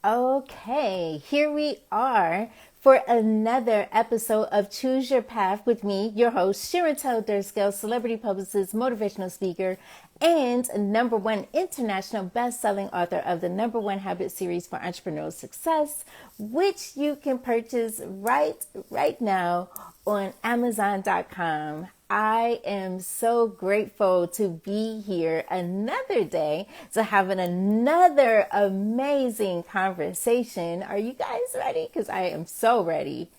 Okay, here we are for another episode of Choose Your Path with me, your host, Shiratel Durskill, celebrity publicist, motivational speaker, and number one international best-selling author of the number one habit series for entrepreneurial success, which you can purchase right now on Amazon.com. I am so grateful to be here another day to having another amazing conversation. Are you guys ready? Because I am so ready.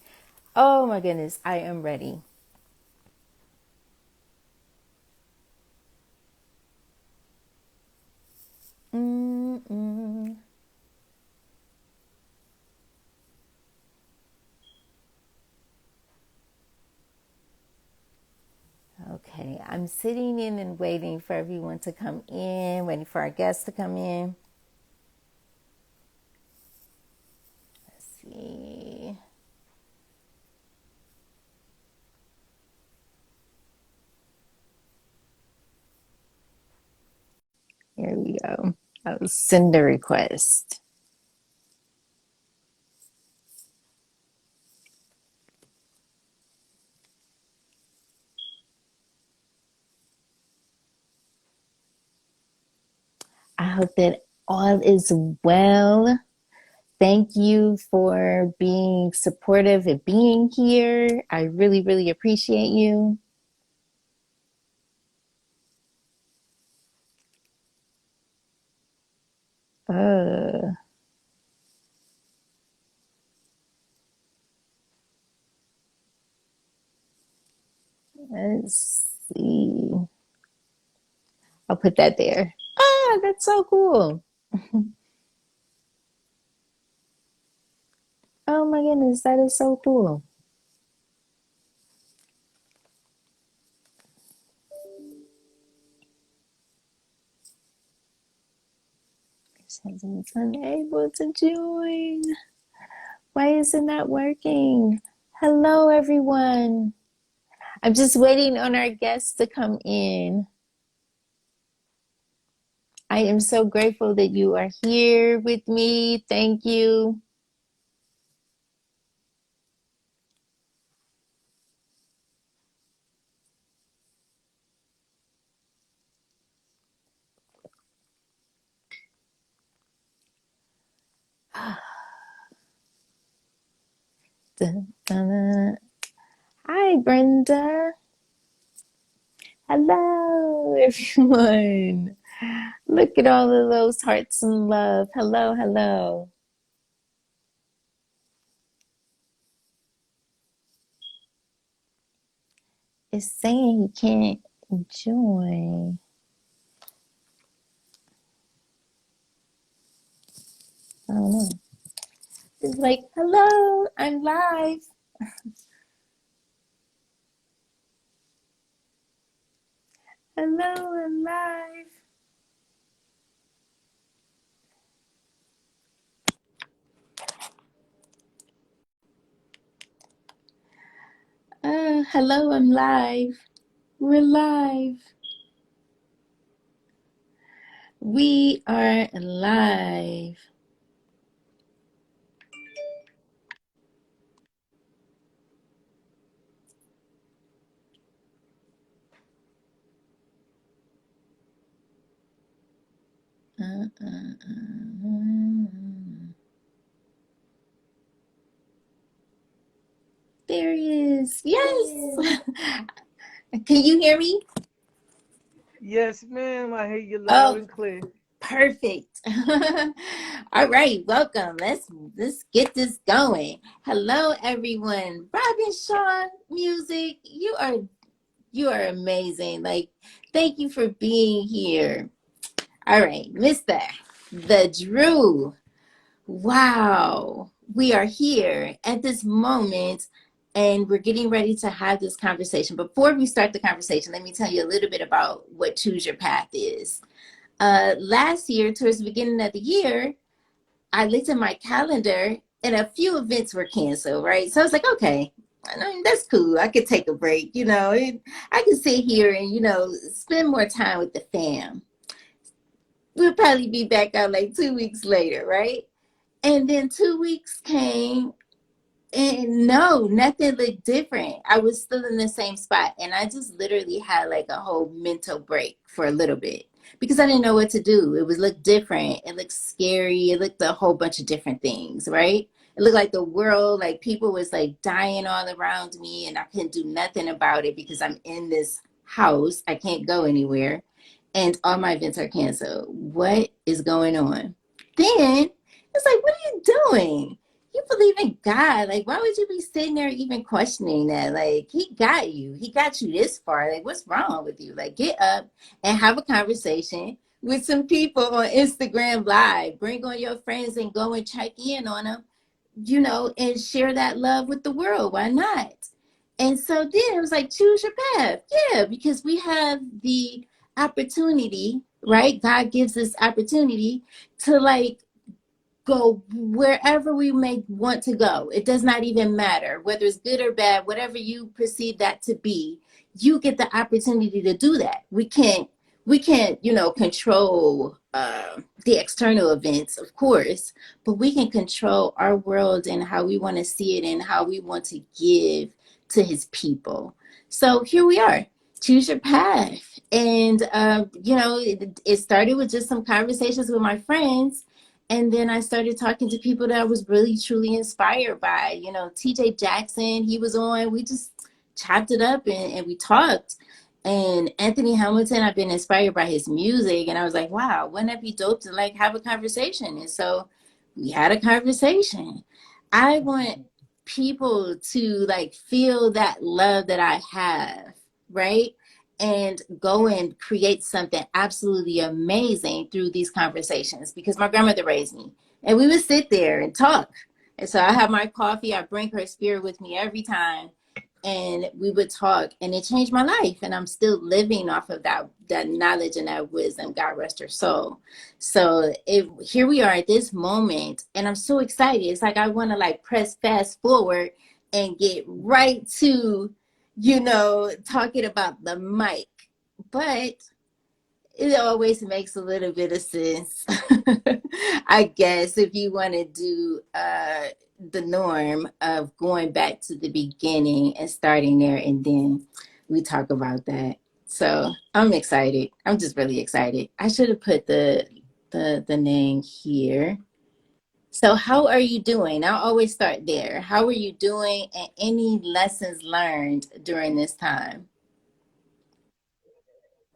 Oh my goodness, I am ready. Mm-mm. Okay, I'm sitting in and waiting for everyone to come in, waiting for our guests to come in. Let's see. Here we go. I'll send a request. I hope that all is well. Thank you for being supportive and being here. I really, really appreciate you. Uh, let's see. I'll put that there. Ah, that's so cool. Oh my goodness, that is so cool. Someone's unable to join. Why is it not working? Hello, everyone. I'm just waiting on our guests to come in. I am so grateful that you are here with me. Thank you. Dun, dun, dun. Hi, Brenda. Hello, everyone. Look at all of those hearts and love. Hello, hello. It's saying he can't join. I don't know. It's like, hello, I'm live. Hello, I'm live. Hello, I'm live. We're live. We are live. Uh, uh, uh. There he is. Yes. Can you hear me? Yes, ma'am. I hear you loud Oh, and clear. perfect. All right, welcome. Let's get this going. Hello, everyone. Robin Shaw Music, you are amazing. Like, thank you for being here. All right, Mr. The Drew. Wow, we are here at this moment and we're getting ready to have this conversation. Before we start the conversation, let me tell you a little bit about what Choose Your Path is. Last year, towards the beginning of the year, I looked at my calendar and a few events were canceled, right? So I was like, okay, I mean, that's cool. I could take a break, I could sit here and, spend more time with the fam. We'll probably be back out like 2 weeks later, right? And then 2 weeks came, and no, nothing looked different. I was still in the same spot. And I just literally had like a whole mental break for a little bit because I didn't know what to do. It was looked different. It looked scary. It looked a whole bunch of different things, right? It looked like the world, like people was like dying all around me and I couldn't do nothing about it because I'm in this house. I can't go anywhere. And all my events are canceled. What is going on? Then it's like, what are you doing? You believe in God. Like, why would you be sitting there even questioning that? Like, he got you. He got you this far. Like, what's wrong with you? Like, get up and have a conversation with some people on Instagram Live. Bring on your friends and go and check in on them, and share that love with the world. Why not? And so then it was like, choose your path. Yeah, because we have the opportunity, right? God gives us opportunity to like go wherever we may want to go. It does not even matter whether it's good or bad, whatever you perceive that to be, you get the opportunity to do that. We can't control the external events, of course, but we can control our world and how we want to see it and how we want to give to his people. So here we are. Choose your path. And, it started with just some conversations with my friends, and then I started talking to people that I was really truly inspired by. TJ Jackson, he was on. We just chopped it up and we talked. And Anthony Hamilton, I've been inspired by his music. And I was like, wow, wouldn't that be dope to like have a conversation? And so we had a conversation. I want people to like feel that love that I have, right? And go and create something absolutely amazing through these conversations because my grandmother raised me and we would sit there and talk. And so I have my coffee, I bring her spirit with me every time, and we would talk, and it changed my life, and I'm still living off of that knowledge and that wisdom. God rest her soul. So here we are at this moment, and I'm so excited. It's like I want to like press fast forward and get right to talking about the mic, but it always makes a little bit of sense. I guess if you want to do the norm of going back to the beginning and starting there, and then we talk about that. So I'm excited. I'm just really excited. I should have put the name here. So how are you doing? I'll always start there. How are you doing, and any lessons learned during this time?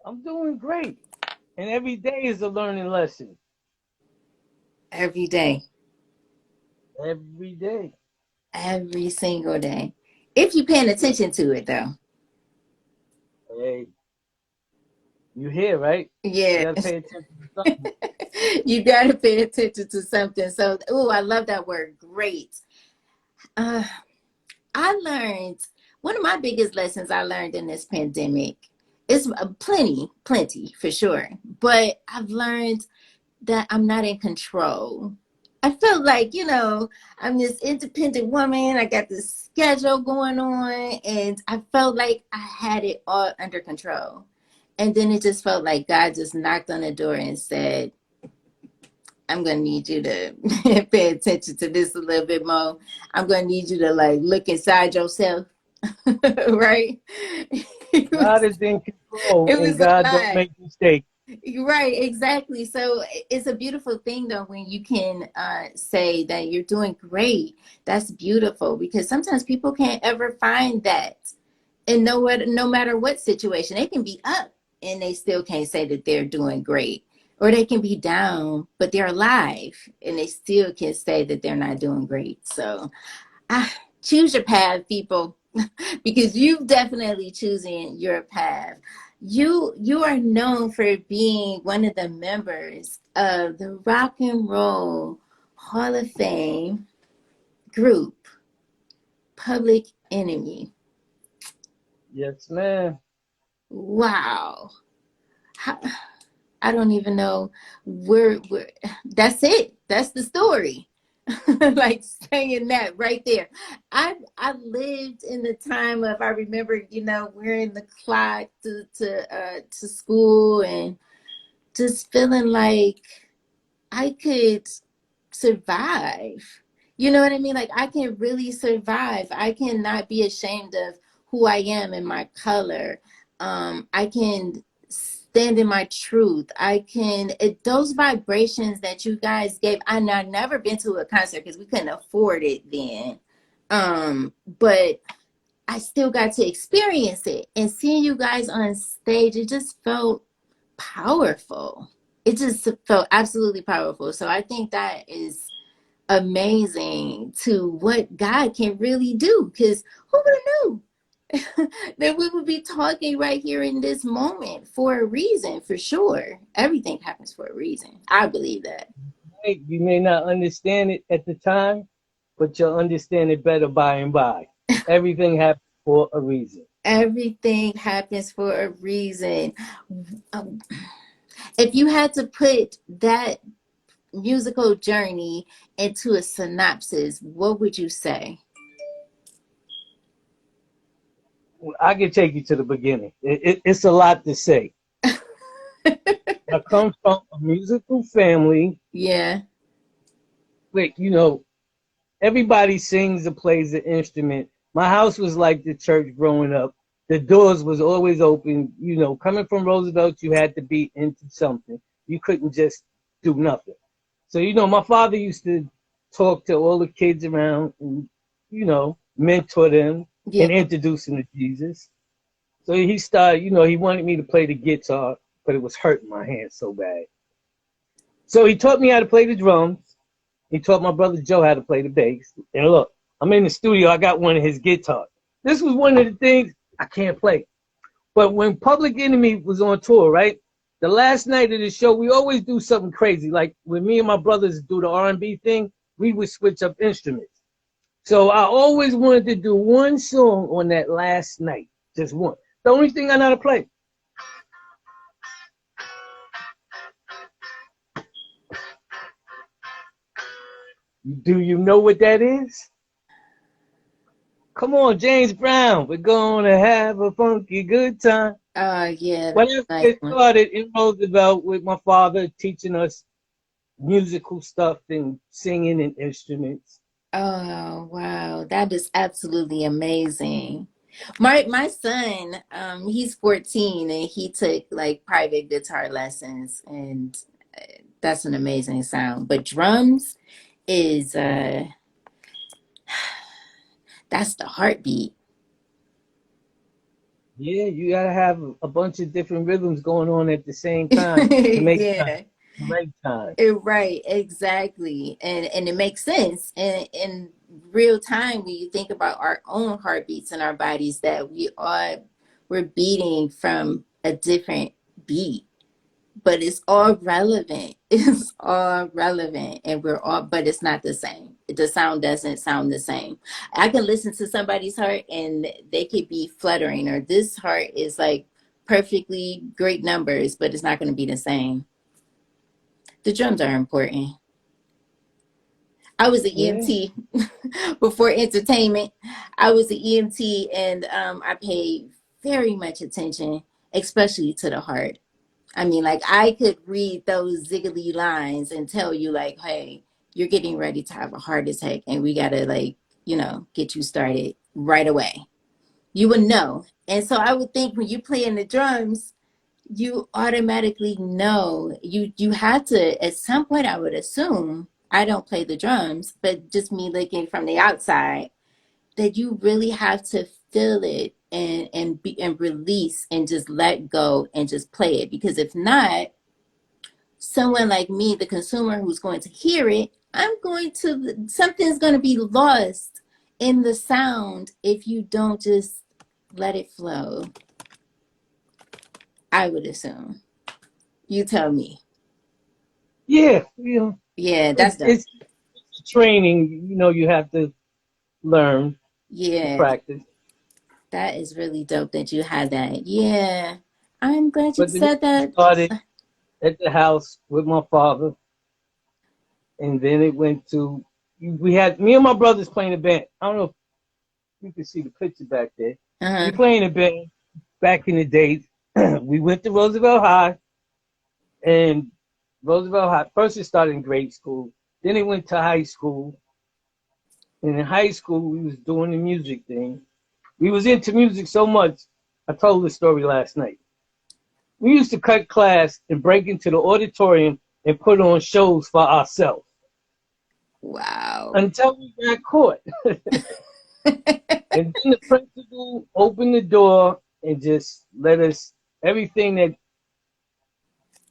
I'm doing great. And every day is a learning lesson. Every day. Every day. Every single day. If you're paying Yes. attention to it, though. Hey, you here, right? You Yeah. gotta pay attention to something. You got to pay attention to something. So, oh, I love that word. Great. Uh, I learned one of my biggest lessons I learned in this pandemic is plenty for sure. But I've learned that I'm not in control. I feel like, I'm this independent woman. I got this schedule going on, and I felt like I had it all under control. And then it just felt like God just knocked on the door and said, I'm going to need you to pay attention to this a little bit more. I'm going to need you to like look inside yourself. Right? it God was, is in control it and was a God don't lot. make mistakes. Right, exactly. So it's a beautiful thing though when you can say that you're doing great. That's beautiful because sometimes people can't ever find that. And no matter what situation, they can be up and they still can't say that they're doing great. Or they can be down, but they're alive and they still can say that they're not doing great. So ah, choose your path, people, because you've definitely choosing your path. You are known for being one of the members of the Rock and Roll Hall of Fame group, Public Enemy. Yes, man. Wow. How, I don't even know where that's it. That's the story. Like saying that right there. I lived in the time of I remember, wearing the clock to school and just feeling like I could survive. You know what I mean? Like I can really survive. I cannot be ashamed of who I am and my color. I can stand in my truth. Those vibrations that you guys gave. I've never been to a concert because we couldn't afford it then. But I still got to experience it, and seeing you guys on stage, it just felt powerful. It just felt absolutely powerful. So I think that is amazing to what God can really do. Because who would have knew that we would be talking right here in this moment for a reason, for sure. Everything happens for a reason. I believe that. Hey, you may not understand it at the time, but you'll understand it better by and by. Everything happens for a reason. Everything happens for a reason. Um, if you had to put that musical journey into a synopsis, what would you say? I can take you to the beginning. It's a lot to say. I come from a musical family. Yeah. Wait, everybody sings or plays an instrument. My house was like the church growing up. The doors was always open. Coming from Roosevelt, you had to be into something. You couldn't just do nothing. So, my father used to talk to all the kids around and, mentor them Yeah. and introduce them to Jesus. So he started, he wanted me to play the guitar, but it was hurting my hands so bad. So he taught me how to play the drums. He taught my brother Joe how to play the bass. And look, I'm in the studio. I got one of his guitars. This was one of the things I can't play. But when Public Enemy was on tour, right? The last night of the show, we always do something crazy. Like when me and my brothers do the R&B thing, we would switch up instruments. So I always wanted to do one song on that last night, just one. The only thing I know how to play. Do you know what that is? Come on, James Brown. We're gonna have a funky good time. Yeah, Well, that's that's a nice it one. started in Roosevelt with my father teaching us musical stuff and singing and instruments. Oh, wow. That is absolutely amazing. My son, he's 14 and he took like private guitar lessons, and that's an amazing sound. But drums is that's the heartbeat. Yeah, you gotta have a bunch of different rhythms going on at the same time to make time, Yeah. to make time. Right, exactly. And it makes sense. And in real time when you think about our own heartbeats in our bodies, that we're beating from a different beat. But it's all relevant. It's all relevant. And we're all, but it's not the same. The sound doesn't sound the same. I can listen to somebody's heart and they could be fluttering, or this heart is like perfectly great numbers, but it's not going to be the same. The drums are important. I was an Yeah, EMT before entertainment. I was an EMT, and I paid very much attention, especially to the heart. I mean, like I could read those ziggly lines and tell you, like, hey, you're getting ready to have a heart attack, and we gotta like, get you started right away. You would know. And so I would think when you play in the drums, you automatically know you have to at some point. I would assume, I don't play the drums, but just me looking from the outside, that you really have to feel it and release and just let go and just play it, because if not, someone like me, the consumer who's going to hear it, something's going to be lost in the sound if you don't just let it flow. I would assume. You tell me. yeah, Yeah, that's it's dope. it's training. You have to learn and Yeah, practice. that is really dope that you had that. Yeah, I'm glad you But the said music that. started at the house with my father, and then it went to we had me and my brothers playing a band. I don't know if you can see the picture back there. We Uh-huh. playing a band back in the days. We went to Roosevelt High, and Roosevelt High first it started in grade school, Then it went to high school. And in high school, we was doing the music thing. We was into music so much, I told the story last night. We used to cut class and break into the auditorium and put on shows for ourselves Wow. until we got caught. And then the principal opened the door and just let us, everything that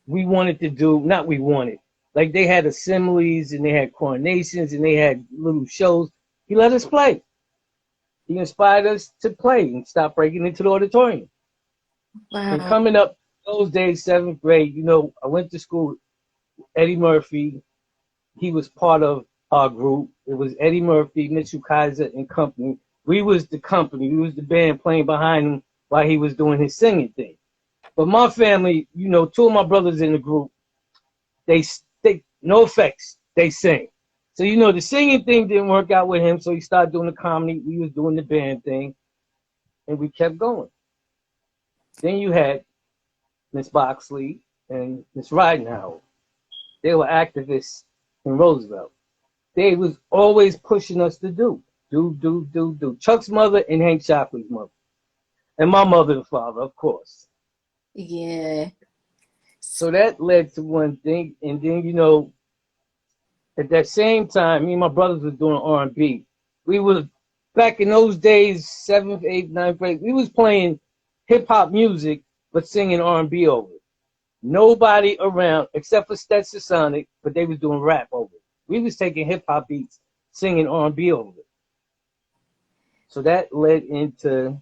we wanted to do, not we wanted, like they had assemblies and they had coronations and they had little shows. He let us play. He inspired us to play and stop breaking into the auditorium. And Wow. coming up those days, seventh grade, I went to school. Eddie Murphy, he was part of our group. It was Eddie Murphy, Mitchell Kaiser, and company. We was the company. We was the band playing behind him while he was doing his singing thing. But my family, two of my brothers in the group, they no effects. They sing. So the singing thing didn't work out with him. So he started doing the comedy. We was doing the band thing, and we kept going. Then you had Miss Boxley and Miss Ridenhour. They were activists in Roosevelt. They was always pushing us to do. Chuck's mother and Hank Shockley's mother. And my mother and father, of course. Yeah. So that led to one thing. And then, at that same time, me and my brothers were doing R&B. We were, back in those days, 7th, 8th, 9th grade, we was playing hip-hop music, but singing R&B over it. Nobody around, except for Stetson Sonic, but they was doing rap over it. We was taking hip-hop beats, singing R&B over it. So that led into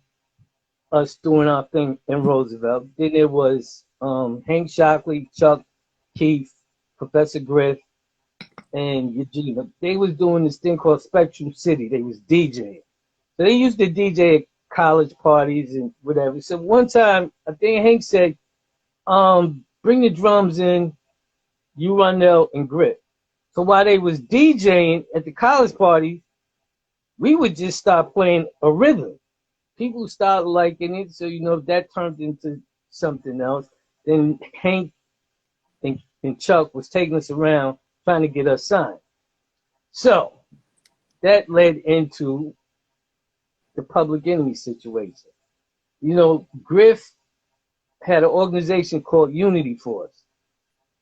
us doing our thing in Roosevelt. Then there was Hank Shockley, Chuck, Keith, Professor Griff, and Eugenia. They was doing this thing called Spectrum City. They was DJing. So they used to DJ at college parties and whatever. So one time, I think Hank said, bring the drums in, you, Ronell, and Griff. So while they was DJing at the college parties, we would just start playing a rhythm. People started liking it, so that turned into something else. Then Hank and Chuck was taking us around trying to get us signed. So that led into the Public Enemy situation. Griff had an organization called Unity Force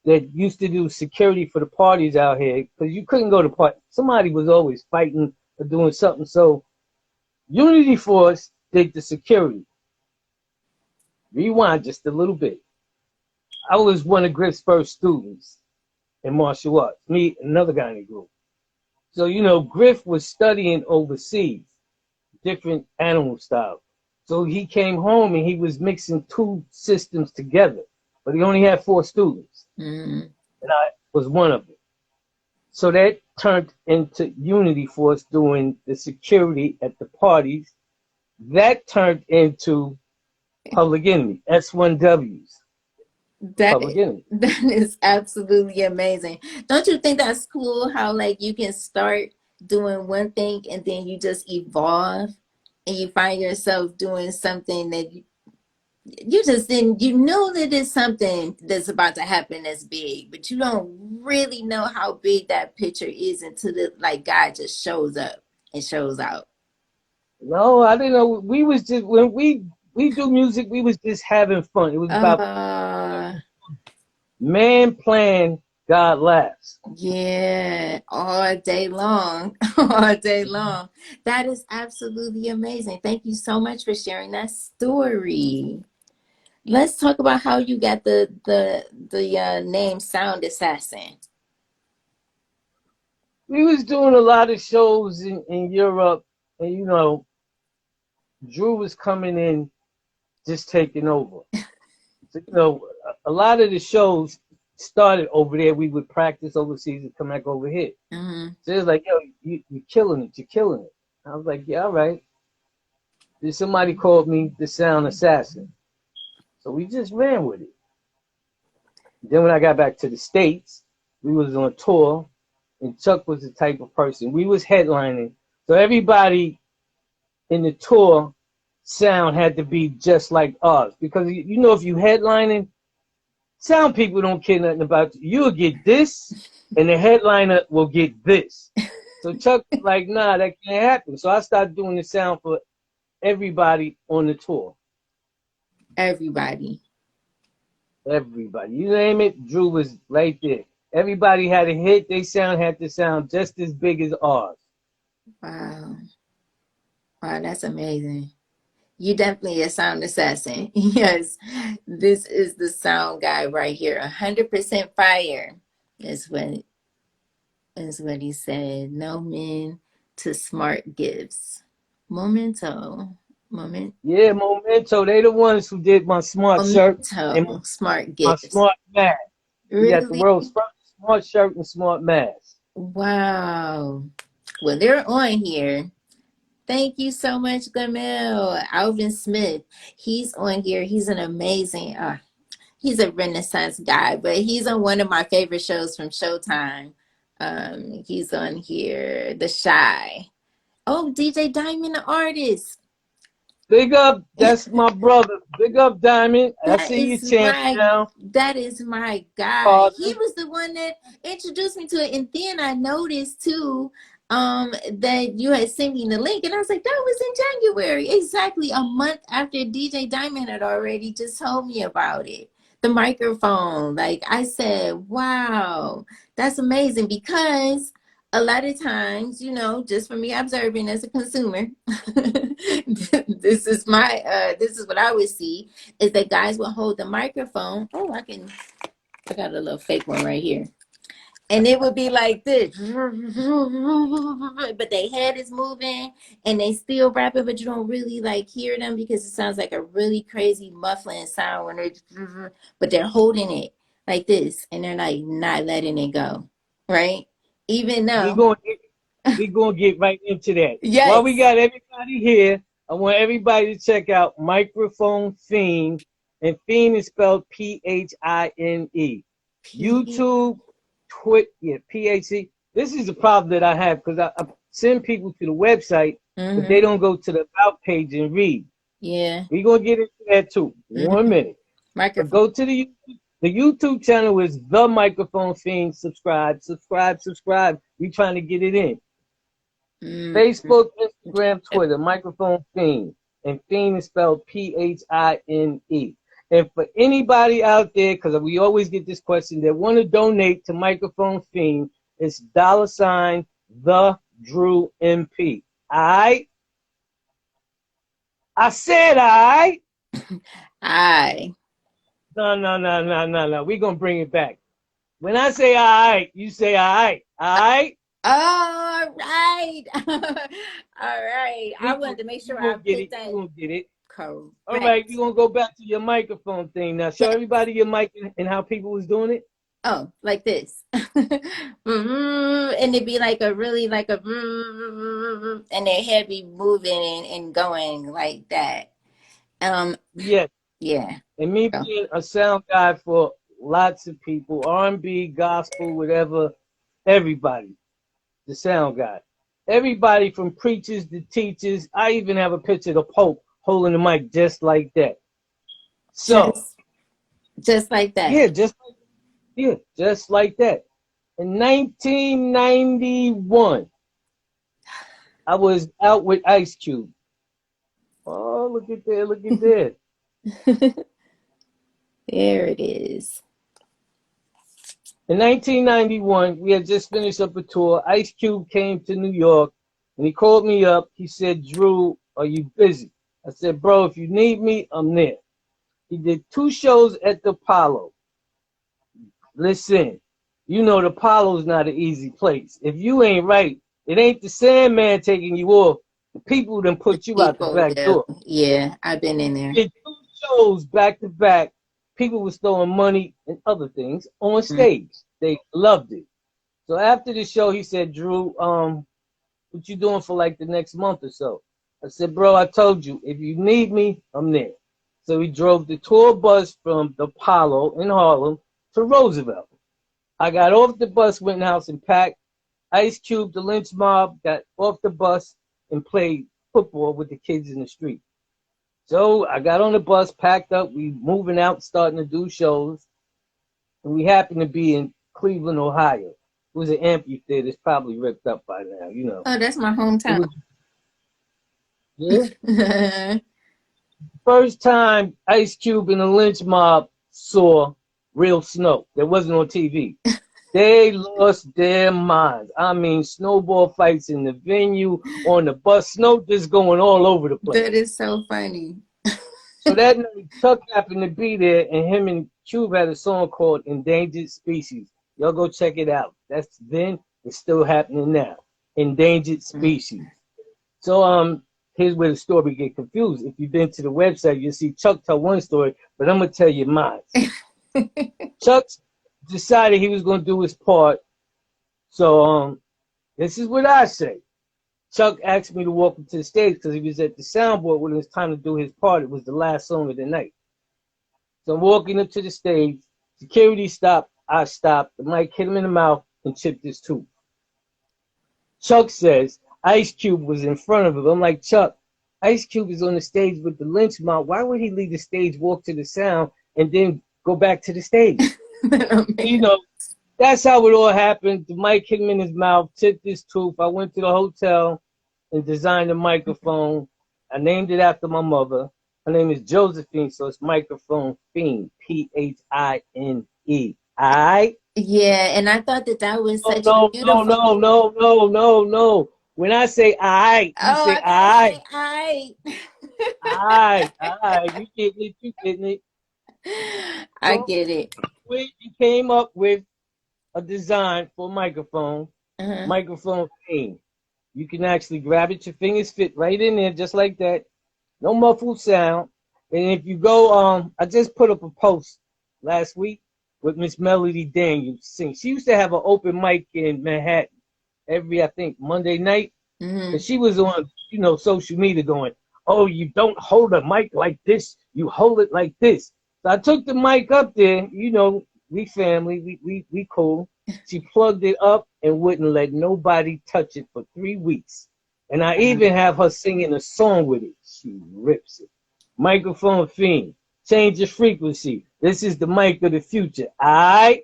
that used to do security for the parties out here because you couldn't go to parties. Somebody was always fighting or doing something. So Unity Force did the security. Rewind just a little bit. I was one of Griff's first students in martial arts, me and another guy in the group. So, Griff was studying overseas, different animal styles. So he came home and he was mixing two systems together, but he only had 4 students. Mm-hmm. And I was one of them. So that turned into Unity Force doing the security at the parties. That turned into Public Enemy, S1Ws. That Public Enemy. that is absolutely amazing. Don't you think that's cool how like you can start doing one thing and then you just evolve and you find yourself doing something that you just didn't, you know that it's something that's about to happen that's big, but you don't really know how big that picture is until the like God just shows up and shows out. No, I didn't know. We was just when we do music, we was just having fun. It was about Uh man plan, God laughs. yeah, all day long. All day long. That is absolutely amazing. Thank you so much for sharing that story. Let's talk about how you got the name Sound Assassin. We was doing a lot of shows in Europe, and Drew was coming in, just taking over. So, a lot of the shows started over there. We would practice overseas and come back over here. Mm-hmm. So it was like, yo, you're killing it. You're killing it. I was like, yeah, all right. Then somebody called me the Sound Assassin. So we just ran with it. Then when I got back to the States, we was on tour, and Chuck was the type of person. We was headlining. So everybody in the tour sound had to be just like ours. Because, if you headlining, sound people don't care nothing about you. You'll get this, and the headliner will get this. So Chuck was like, nah, that can't happen. So I started doing the sound for everybody on the tour. Everybody. Everybody. You name it, Drew was right there. Everybody had a hit. They sound had to sound just as big as ours. Wow. Wow, that's amazing. You definitely a sound assassin. Yes, this is the sound guy right here. 100% fire is what he said. No men to smart gifts. Momento. Moment. Yeah, Memento. They the ones who did my smart shirt and Momento. Smart my gifts. smart mask. We got the Really? world's first smart shirt and smart mask. Wow. Well, they're on here. Thank you so much, Gamil. Alvin Smith. He's on here. He's an amazing he's a Renaissance guy, but he's on one of my favorite shows from Showtime. He's on here, The Shy. Oh, DJ Diamond, the artist. Big up, that's my brother. Big up, Diamond. I That see you, is champ my now. that is my guy. He Father. was the one that introduced me to it, and then I noticed too that you had sent me the link, and I was like, that was in January, exactly a month after DJ Diamond had already just told me about it. The microphone, like I said, wow, that's amazing because a lot of times, just for me observing as a consumer, this is what I would see is that guys will hold the microphone. Oh, I got a little fake one right here. And it would be like this, but their head is moving and they still rapping, but you don't really like hear them because it sounds like a really crazy muffling sound when but they're holding it like this and they're like not letting it go, right? Even We though, going we gonna get right into that. While we yes, got everybody here, I want everybody to check out Microphone Phine, and Phine is spelled Phine. P. YouTube, PHC. This is the problem that I have because I send people to the website, but they Mm-hmm. don't go to the about page and read. Yeah. We gonna get into that too. Mm-hmm. 1 minute. But Microphone. go to the YouTube channel is the Microphone Phine. Subscribe, subscribe, subscribe. We trying to get it in. Mm-hmm. Facebook, Instagram, Twitter, Microphone Phine. And Phine is spelled Phine. And for anybody out there, because we always get this question, that want to donate to Microphone Phine, it's $ the Drew MP. Alright? I said alright. I. No. We're gonna bring it back. When I say alright, you say alright. Alright? All right. All right. I We wanted to make you sure I gonna get put it. You that gonna get it. All right, we're correct. gonna go back to your microphone thing now. Show Yeah. everybody your mic and how people was doing it. Oh, like this. And it'd be like a really like a and their head be moving and going like that. Um, Yes, yeah. and me So, being a sound guy for lots of people, R&B, gospel, whatever, everybody, the sound guy. Everybody from preachers to teachers. I even have a picture of the Pope holding the mic just like that. So, just just like that. yeah, just like that. In 1991, I was out with Ice Cube. Oh, look at there, look at there. There it is. In 1991, we had just finished up a tour. Ice Cube came to New York and he called me up. He said, Drew, are you busy? I said, bro, if you need me, I'm there. He did 2 shows at the Apollo. Listen, you know the Apollo's not an easy place. If you ain't right, it ain't the Sandman taking you off. The people then The put you out the people back will. door. Yeah, I've been in there. Did 2 shows back to back. People was throwing money and other things on Mm. stage. They loved it. So after the show, he said, Drew, what you doing for like the next month or so? I said, bro, I told you, if you need me, I'm there. So he drove the tour bus from the Apollo in Harlem to Roosevelt. I got off the bus, went in the house and packed. Ice Cube, the Lynch Mob, got off the bus and played football with the kids in the street. So I got on the bus, packed up, we moving out, starting to do shows. And we happened to be in Cleveland, Ohio. was an amphitheater. It's probably ripped up by now, you know. Oh, that's my It hometown. was, yeah. First time Ice Cube and the Lynch Mob saw real snow that wasn't on TV. They lost their minds. I mean, snowball fights in the venue, on the bus, snow just going all over the place. That is so funny. So that night, Chuck happened to be there, and him and Cube had a song called Endangered Species. Y'all go check it out. That's then, it's still happening now. Endangered Species. So here's where the story get confused. If you've been to the website, you'll see Chuck tell one story, but I'm gonna tell you mine. Chuck decided he was gonna do his part. So this is what I say. Chuck asked me to walk up to the stage because he was at the soundboard when it was time to do his part. It was the last song of the night. So I'm walking up to the stage. Security stopped. I stopped. The mic hit him in the mouth and chipped his tooth. Chuck says Ice Cube was in front of him. I'm like, Chuck, Ice Cube is on the stage with the Lynch Mob. Why would he leave the stage, walk to the sound, and then go back to the stage? You know, that's how it all happened. The mic hit him in his mouth, chipped his tooth. I went to the hotel and designed a microphone. I named it after my mother. Her name is Josephine, so it's microphone Phine, Phine. All right? Yeah, and I thought that that was such a No, no, beautiful. no, no, no, no, no. When I say all right, you Oh, say I all gotta right. say I. All right, all right. You getting it, you getting it. I So get it. we came up with a design for a Uh-huh. microphone Phine. You can actually grab it, your fingers fit right in there, just like that. No muffled sound. And if you go, I just put up a post last week with Miss Melody Daniels sing. She used to have an open mic in Manhattan every, I think, Monday night. Hmm. And she was on, social media going, oh, you don't hold a mic like this. You hold it like this. So I took the mic up there, we family, we cool. She plugged it up and wouldn't let nobody touch it for 3 weeks. And I even have her singing a song with it. She rips it. Microphone Phine. Change the frequency. This is the mic of the future. All right?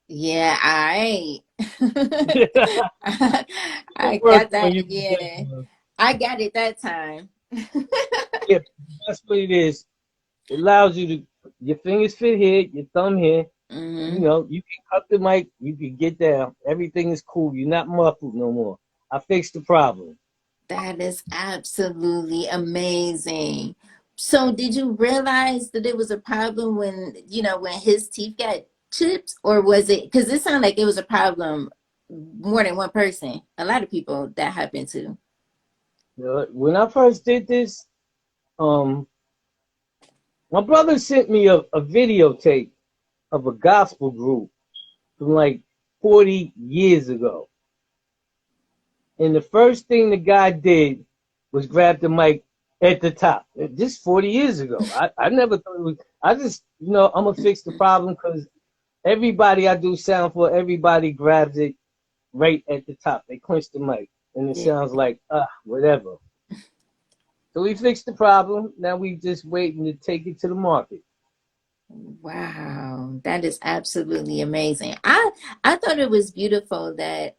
Yeah, I. I Work got on that. you. Yeah, I got it that time. Yeah, that's what it is. It allows you to, your fingers fit here, your thumb here. Hmm. You can cut the mic, you can get down. Everything is cool. You're not muffled no more. I fixed the problem. That is absolutely amazing. So, did you realize that it was a problem when, when his teeth got chipped, or was it because it sounded like it was a problem more than one person? A lot of people that happened to. When I first did this, um, my brother sent me a videotape of a gospel group from like 40 years ago. And the first thing the guy did was grab the mic at the top. Just 40 years ago. I never thought it was, I just, I'm going to fix the problem because everybody I do sound for, everybody grabs it right at the top. They clench the mic. And it Yeah. sounds like, whatever. So we fixed the problem. Now we just waiting to take it to the market. Wow, that is absolutely amazing. I thought it was beautiful that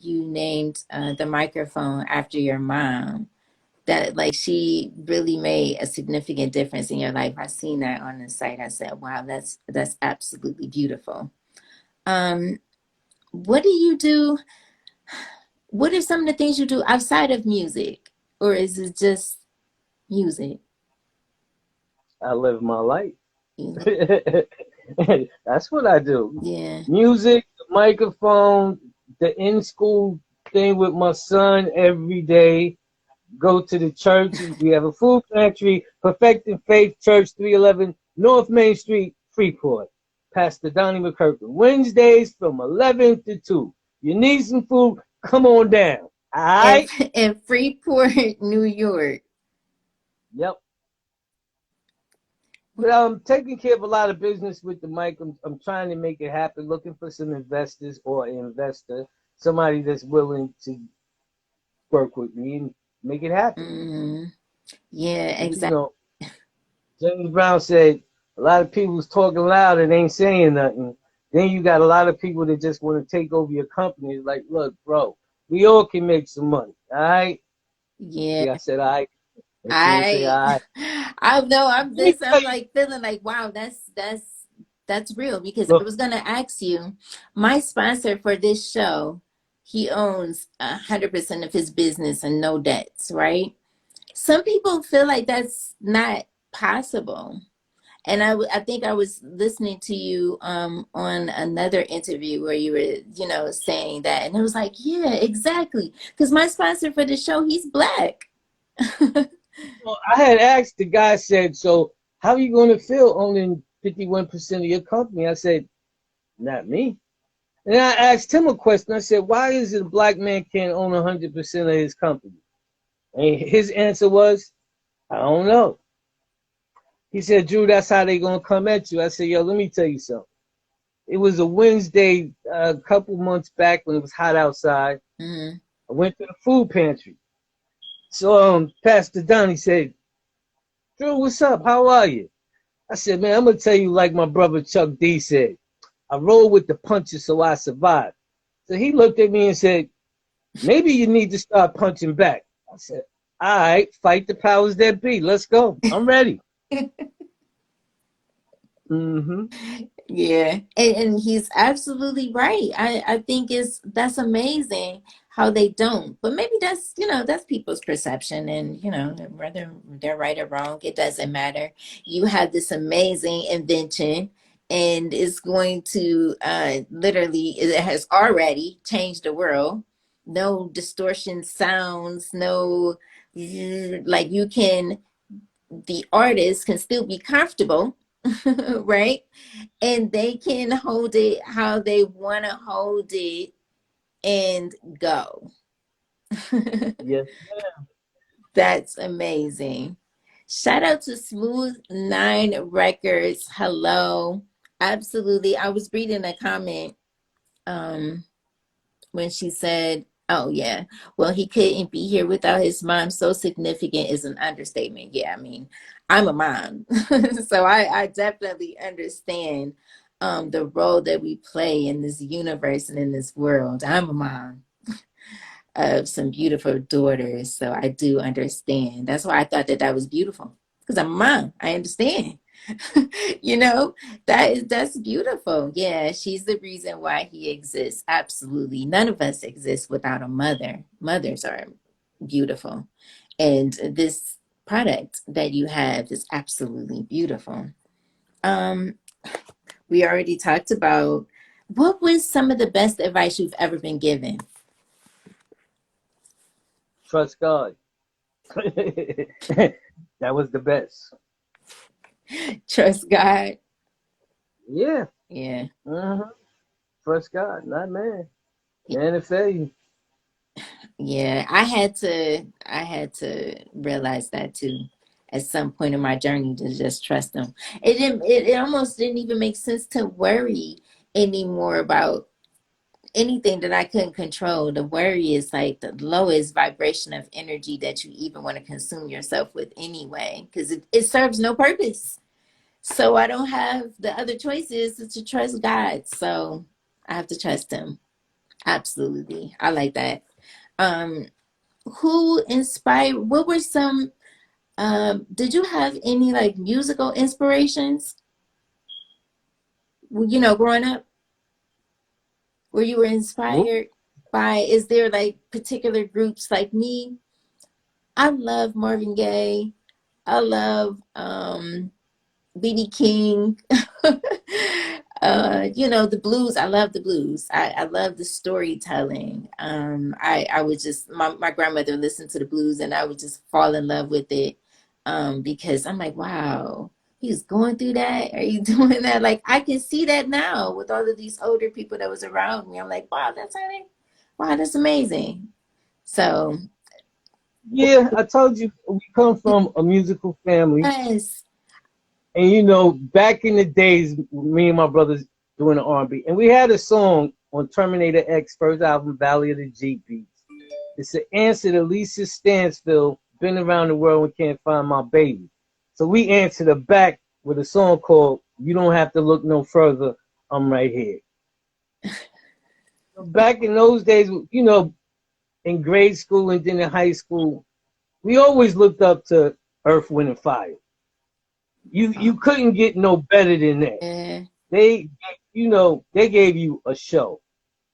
you named the microphone after your mom. That like she really made a significant difference in your life. I seen that on the site. I said, wow, that's absolutely beautiful. Um, what do you do? What are some of the things you do outside of music, or is it just music? I live my life. You know? That's what I do. Yeah. Music, the microphone, the in school thing with my son every day. Go to the church. We have a food pantry, Perfecting Faith Church, 311 North Main Street, Freeport. Pastor Donnie McKirkland. Wednesdays from 11 to 2. You need some food? Come on down. All And right? in Freeport, New York. Yep. But I'm taking care of a lot of business with the mic. I'm trying to make it happen, looking for some investors or an investor, somebody that's willing to work with me and make it happen. Hmm. Yeah, But exactly. James Brown said a lot of people's talking loud and ain't saying nothing. Then you got a lot of people that just want to take over your company. It's like, look, bro, we all can make some money. All right. Yeah. See, I said, all right. And she ain't say, I all right. I know I'm Let me this. tell I'm you, like feeling like, wow, that's real, because I look, was gonna ask you, my sponsor for this show, he owns 100% of his business and no debts, right? Some people feel like that's not possible. And I think I was listening to you on another interview where you were, saying that. And it was like, yeah, exactly. Because my sponsor for the show, he's black. well, I had asked the guy, said, so how are you going to feel owning 51% of your company? I said, not me. And I asked him a question. I said, why is it a black man can't own 100% of his company? And his answer was, I don't know. He said, Drew, that's how they going to come at you. I said, yo, let me tell you something. It was a Wednesday a couple months back when it was hot outside. Hmm. I went to the food pantry. So Pastor Donnie said, Drew, what's up? How are you? I said, man, I'm going to tell you like my brother Chuck D said. I roll with the punches so I survive. So he looked at me and said, maybe you need to start punching back. I said, all right, fight the powers that be. Let's go. I'm ready. Mm-hmm. Yeah, and he's absolutely right. I think that's amazing how they don't. But maybe that's people's perception, and whether they're right or wrong, it doesn't matter. You have this amazing invention, and it's going to literally, it has already changed the world. No distortion sounds, no, like, the artist can still be comfortable, right? And they can hold it how they want to hold it and go. Yes. That's amazing. Shout out to Smooth Nine Records. Hello. Absolutely. I was reading a comment um when she said, oh yeah, well, he couldn't be here without his mom. So significant is an understatement. Yeah, I mean, I'm a mom. So I definitely understand the role that we play in this universe and in this world. I'm a mom of some beautiful daughters, so I do understand. That's why I thought that was beautiful, because I'm a mom. I understand. you know that's beautiful. Yeah, she's the reason why he exists. Absolutely, none of us exist without a mother. Mothers are beautiful, and this product that you have is absolutely beautiful. um we already talked about, what was some of the best advice you've ever been given? Trust God. That was the best. Trust God. Yeah. Yeah. Uh-huh. Trust God, not man. Man will fail you. Yeah, I had to realize that too at some point in my journey, to just trust them. It almost didn't even make sense to worry anymore about anything that I couldn't control. The worry is like the lowest vibration of energy that you even want to consume yourself with anyway, because it serves no purpose. So I don't have, the other choices is to trust God. So I have to trust him. Absolutely. I like that. Um, who inspired, what were some, did you have any like musical inspirations, growing up, where you were inspired by, is there like particular groups? Like me, I love Marvin Gaye. I love BB King. The blues. I love the blues. I love the storytelling. I would just, my grandmother listened to the blues, and I would just fall in love with it. Because I'm like, wow, he's going through that. Are you doing that? Like, I can see that now with all of these older people that was around me. I'm like, wow, wow, that's amazing. So Yeah, I told you we come from a musical family. yes. And back in the days, me and my brothers doing the R&B, and we had a song on Terminator X first album, Valley of the Jeep Beats. It's an answer to Lisa Stansfield, "Been Around the World and Can't Find My Baby." So we answered her back with a song called "You Don't Have to Look No Further, I'm Right Here." Back in those days, in grade school and then in high school, we always looked up to Earth, Wind, and Fire. You Oh, couldn't get no better than that. yeah. They, they gave you a show.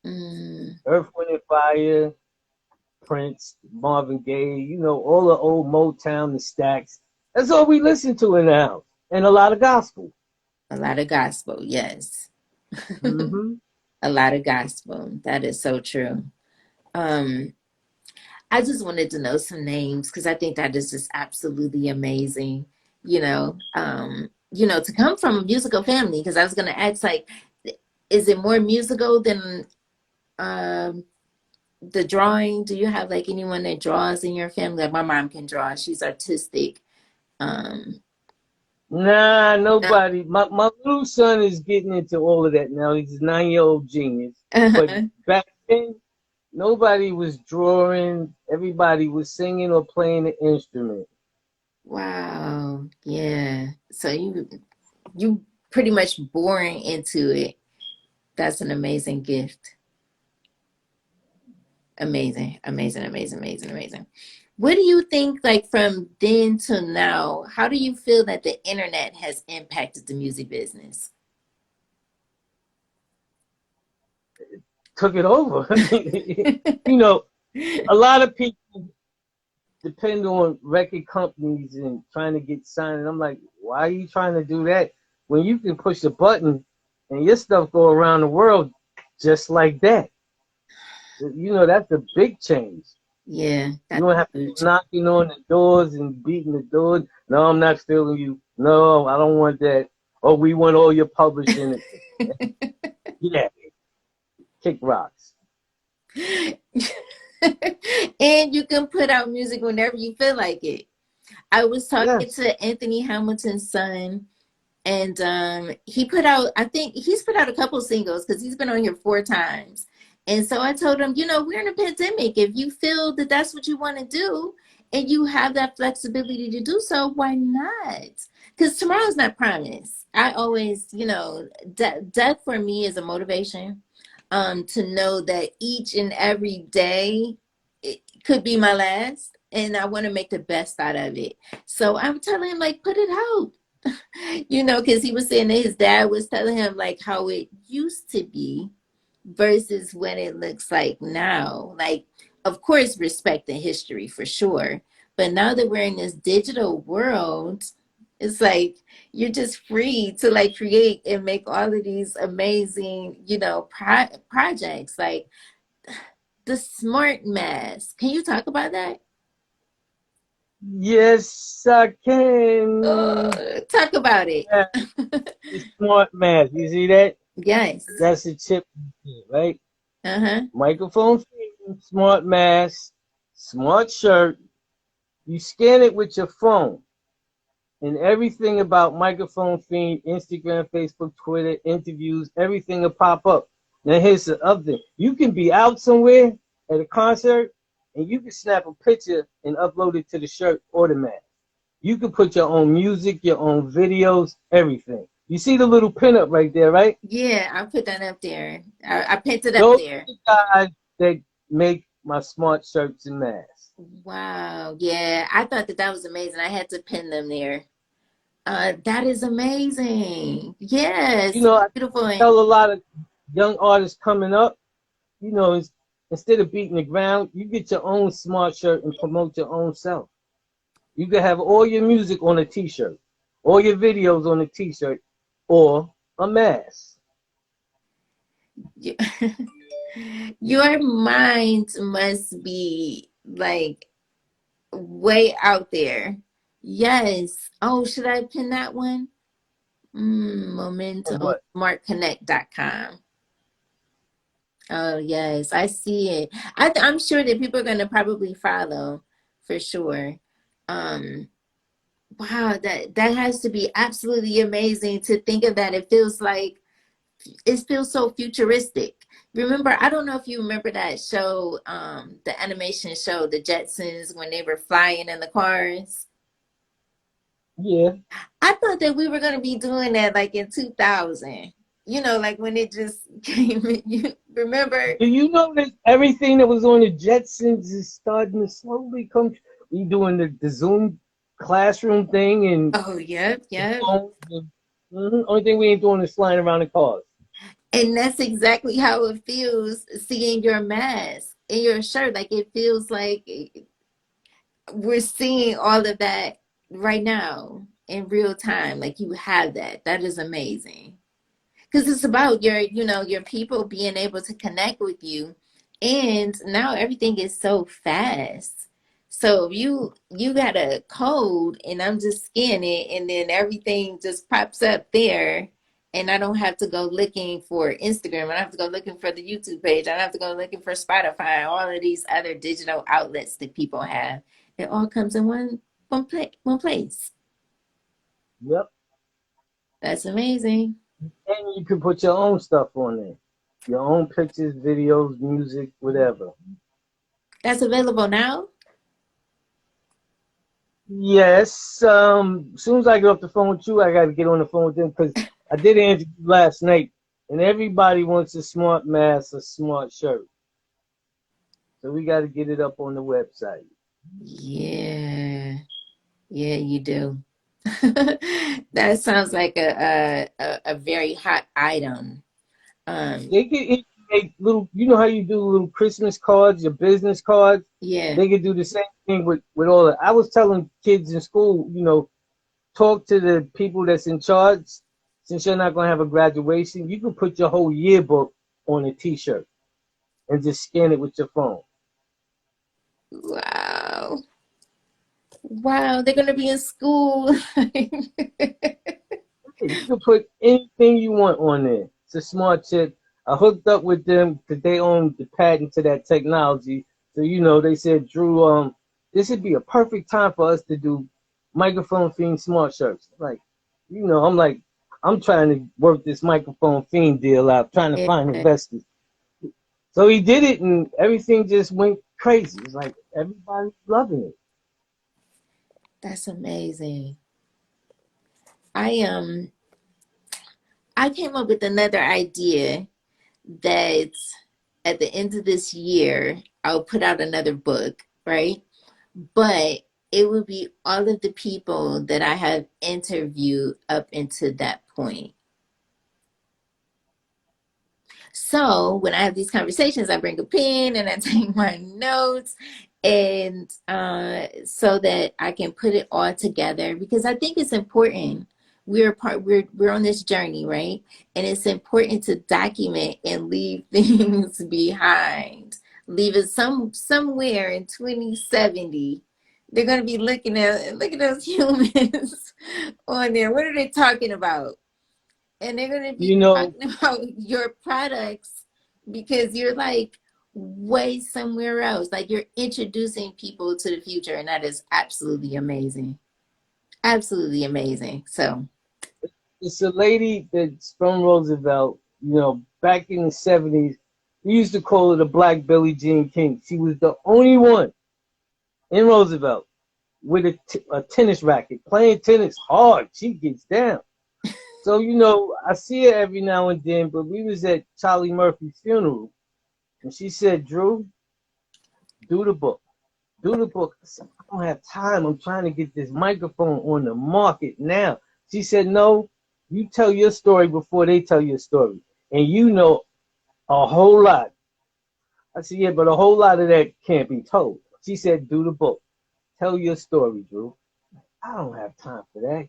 Mm, Earth, Wind, and Fire, Prince, Marvin Gaye, all the old Motown, the Stacks. That's all we listen to in the house, and a lot of gospel. a lot of gospel, yes. Hmm. A lot of gospel. That is so true. Um, I just wanted to know some names because I think that is just absolutely amazing. To come from a musical family, because I was gonna ask, like, is it more musical than um the drawing? Do you have like anyone that draws in your family? Like my mom can draw, she's artistic. Um Nah, no. nobody. My little son is getting into all of that now. He's a 9-year-old genius. But back then, nobody was drawing. Everybody was singing or playing an instrument. Wow. Yeah. So you pretty much born into it. That's an amazing gift. Amazing, amazing, amazing, amazing, amazing. What do you think, like from then to now, how do you feel that the internet has impacted the music business? Took it over. you know, a lot of people depend on record companies and trying to get signed. And I'm like, why are you trying to do that when you can push a button and your stuff go around the world just like that? That's a big change. Yeah, You that's don't have to huge. go knocking on the doors and beating the doors. No, I'm not stealing you. No, I don't want that. Oh, we want all your publishing. Yeah, kick rocks. And you can put out music whenever you feel like it. I was talking Yes. to Anthony Hamilton's son, and he put out, I think he's put out a couple singles because he's been on here 4 times. And so I told him, we're in a pandemic. If you feel that that's what you want to do and you have that flexibility to do so, why not? Because tomorrow's not promised. I always, death for me is a motivation, to know that each and every day it could be my last, and I want to make the best out of it. So I'm telling him, like, put it out. Because he was saying that his dad was telling him like how it used to be versus what it looks like now. Like, of course, respecting history for sure. But now that we're in this digital world, it's like you're just free to like create and make all of these amazing, projects. Like the smart mask. Can you talk about that? Yes, I can. Talk about it. Yeah, the smart mask. You see that? Yes. That's a chip, right? Uh-huh. Microphone, smart mask, smart shirt. You scan it with your phone, and everything about microphone Phine, Instagram, Facebook, Twitter, interviews, everything will pop up. Now here's the other thing. You can be out somewhere at a concert and you can snap a picture and upload it to the shirt automatic. You can put your own music, your own videos, everything. You see the little pinup right there, right? Yeah, I put that up there. I pinned it up Those are there. the guys that make my smart shirts and masks. Wow. Yeah, I thought that that was amazing. I had to pin them there. That is amazing. Yes, I beautiful. tell a lot of young artists coming up, instead of beating the ground, you get your own smart shirt and promote your own self. You can have all your music on a t-shirt, all your videos on a t-shirt, or a mask. You- Your mind must be like way out there. Yes. Oh, should I pin that one? Or Momentum what? smartconnect.com. Oh, yes, I see it. I'm sure that people are going to probably follow for sure. Um, wow, that has to be absolutely amazing to think of that. It feels so futuristic. Remember, I don't know if you remember that show, the animation show, the Jetsons, when they were flying in the cars. Yeah. I thought that we were going to be doing that like in 2000. like when it just came. You remember? Do you know that everything that was on the Jetsons is starting to slowly come? We doing the Zoom classroom thing and Oh, yep, the yep. phone. Only thing we ain't doing is flying around in cars. And that's exactly how it feels seeing your mask and your shirt. Like it feels like we're seeing all of that right now in real time. Like you have that. That is amazing. Because it's about your people being able to connect with you, and now everything is so fast. So you got a code and I'm just scanning it, and then everything just pops up there, and I don't have to go looking for Instagram. I don't have to go looking for the YouTube page. I don't have to go looking for Spotify, all of these other digital outlets that people have. It all comes in one place. Yep. That's amazing. And you can put your own stuff on there. Your own pictures, videos, music, whatever. That's available now. Yes. As soon as I get off the phone with you, I got to get on the phone with them because I did an interview last night, and everybody wants a smart mask, a smart shirt. So we got to get it up on the website. Yeah, yeah, you do. That sounds like a very hot item. Um, They could make little, you know how you do little Christmas cards, your business cards. yeah. They could do the same thing with all that. I was telling kids in school, talk to the people that's in charge. Since you're not going to have a graduation, you can put your whole yearbook on a T-shirt and just scan it with your phone. Wow. Wow, they're gonna be in school. You can put anything you want on there. It's a smart chip. I hooked up with them because they own the patent to that technology. So they said, Drew, this would be a perfect time for us to do microphone Phine smart shirts. I'm like, I'm trying to work this microphone Phine deal out, trying to Yeah, find investors. So he did it, and everything just went crazy. It's like everybody's loving it. that's amazing. I I came up with another idea that at the end of this year I'll put out another book, right? But it would be all of the people that I have interviewed up into that point. So when I have these conversations, I bring a pen and I take my notes, and so that I can put it all together, because I think it's important. We're on this journey, right? And it's important to document and leave things behind. Leave it somewhere in 2070. They're gonna be looking at look at those humans on there. What are they talking about? And they're going to be You know, talking about your products because you're like way somewhere else. Like you're introducing people to the future, and that is absolutely amazing. Absolutely amazing. So, it's a lady that's from Roosevelt. Back in the '70s, we used to call her the Black Billie Jean King. She was the only one in Roosevelt with a tennis racket, playing tennis hard. She gets down. So I see her every now and then. But we was at Charlie Murphy's funeral, and she said, "Drew, do the book, do the book." I said, "I don't have time. I'm trying to get this microphone on the market now." She said, "No, you tell your story before they tell your story, and you know a whole lot." I said, "Yeah, but a whole lot of that can't be told." She said, "Do the book. Tell your story, Drew." I don't have time for that.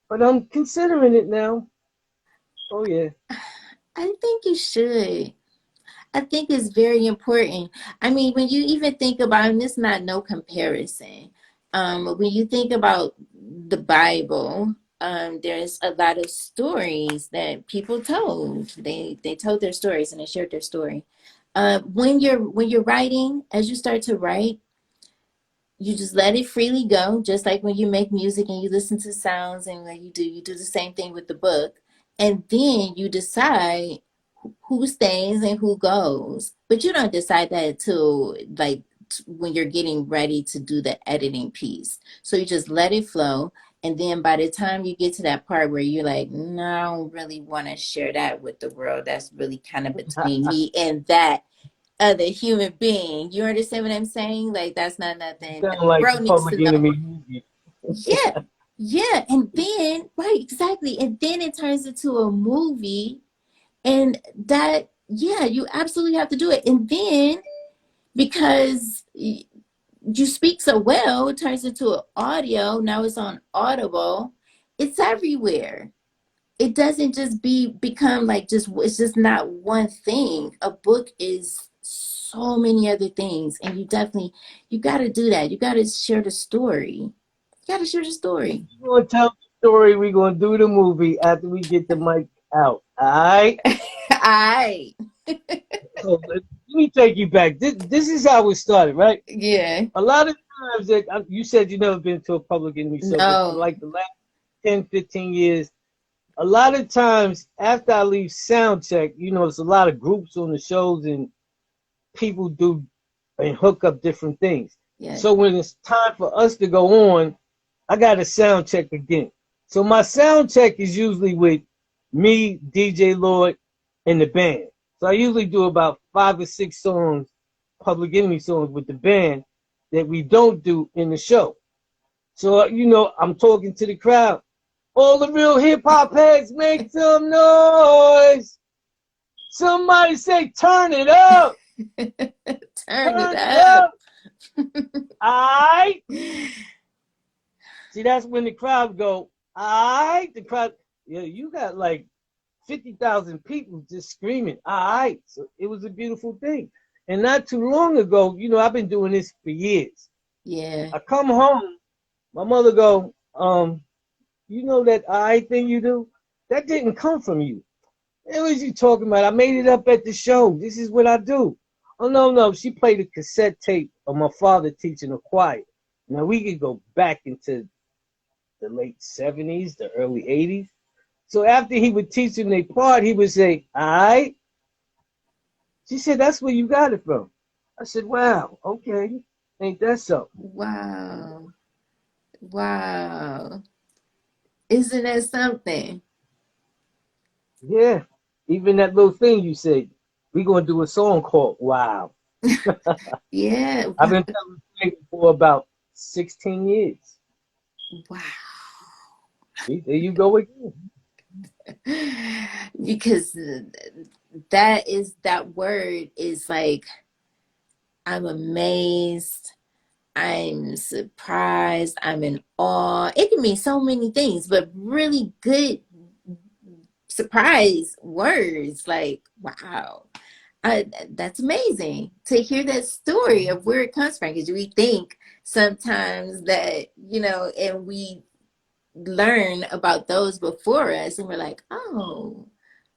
But I'm considering it now. Oh, yeah. I think you should. I think it's very important. I mean, when you even think about, and it's not no comparison, when you think about the Bible, there's a lot of stories that people told. They told their stories and they shared their story. When you're writing, as you start to write, you just let it freely go, just like when you make music and you listen to sounds, and when you do the same thing with the book, and then you decide who stays and who goes. But you don't decide that until like when you're getting ready to do the editing piece. So you just let it flow. And then by the time you get to that part where you're like, no, I don't really want to share that with the world. That's really kind of between me and that other human being. You understand what I'm saying? Like, that's not nothing Sound that the like the world needs Public to know. Enemy movie. Yeah. Yeah. And then, right, exactly. And then it turns into a movie. And that, yeah, you absolutely have to do it. And then, because you speak so well, it turns into an audio. Now it's on Audible. It's everywhere. It doesn't just become like just, it's just not one thing. A book is so many other things, and you got to do that. You got to share the story. You got to share the story. We're gonna tell the story. We're gonna do the movie after we get the mic out. All right. I So let me take you back. This is how it started, right? Yeah. A lot of times that you said you never been to a Public Enemy show, but for No. like the last 10, 15 years, a lot of times after I leave sound check, there's a lot of groups on the shows and people do and hook up different things. Yeah. So when it's time for us to go on, I got to sound check again. So my sound check is usually with me, DJ Lloyd, and the band. So I usually do about 5 or 6 songs, Public Enemy songs with the band that we don't do in the show. So, I'm talking to the crowd. All the real hip hop heads make some noise. Somebody say, turn it up. Turn it Turn it up. up. Alright. See, that's when the crowd go, alright. The crowd, yeah, you got like 50,000 people just screaming, alright. So it was a beautiful thing. And not too long ago, I've been doing this for years. Yeah. I come home, my mother go, you know that alright thing you do? That didn't come from you. What was you talking about? I made it up at the show. This is what I do. Oh, no, no. She played a cassette tape of my father teaching a choir. Now, we could go back into the late 70s, the early 80s. So after he would teach them their part, he would say, all right. She said, that's where you got it from. I said, wow, okay. Ain't that something? Wow. Wow. Isn't that something? Yeah. Even that little thing you said, we going to do a song called Wow. Yeah. I've been telling you for about 16 years. Wow. See, there you go again. Because that word is like, I'm amazed, I'm surprised, I'm in awe. It can mean so many things, but really good surprise words like, wow. That's amazing to hear that story of where it comes from, because we think sometimes that, and we learn about those before us and we're like, oh,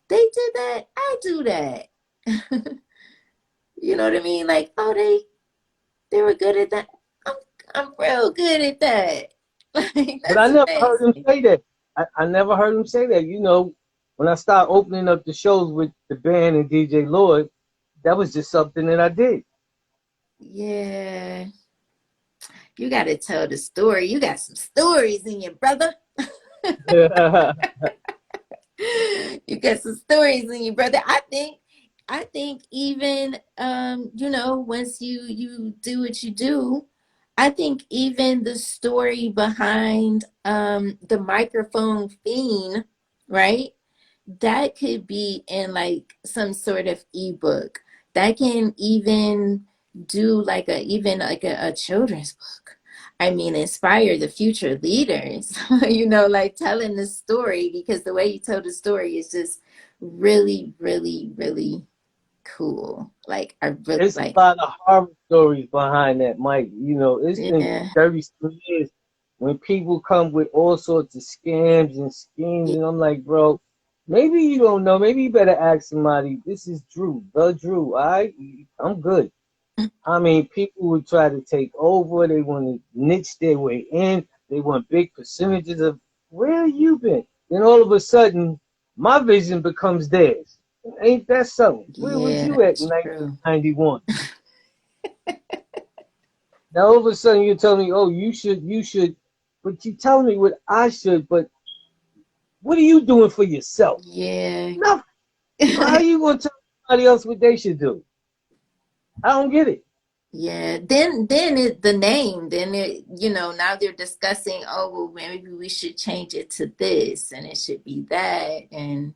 they did that, I do that. You know what I mean? Like, oh, they were good at that. I'm I'm real good at that. Like, But I that's never heard him amazing. say that. I never heard him say that. When I started opening up the shows with the band and DJ Lloyd, that was just something that I did. Yeah, you got to tell the story. You got some stories in you, brother. You got some stories in you, brother. I think even once you do what you do, I think even the story behind the microphone Phine, right? That could be in like some sort of ebook. That can even do like a children's book. I mean, inspire the future leaders, like telling the story, because the way you tell the story is just really, really, really cool. Like, I really It's a like, lot of horror stories behind that, Mike. It's been yeah, 30 some years when people come with all sorts of scams and schemes, yeah, and I'm like, bro, maybe you don't know. Maybe you better ask somebody. This is Drew, the Drew. I'm good. I mean, people would try to take over. They want to niche their way in. They want big percentages of where you been. Then all of a sudden, my vision becomes theirs. Ain't that something? Where was yeah, you at in that's true. 1991? Now all of a sudden you tell me, oh, you should but you telling me what I should, but what are you doing for yourself? Yeah. Nothing. So how you gonna tell somebody else what they should do? I don't get it. Yeah, the name, then it, now they're discussing, oh, well, maybe we should change it to this and it should be that. And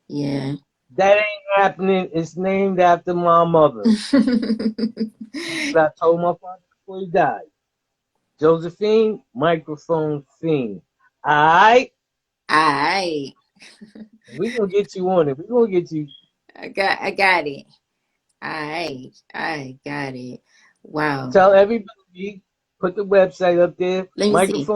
yeah. That ain't happening. It's named after my mother. That's what I told my father before he died. Josephine, microphone fiend. Alright? I We gonna get you on it. We gonna get you. I got it. I got it. Wow. Tell everybody, put the website up there, Let me see.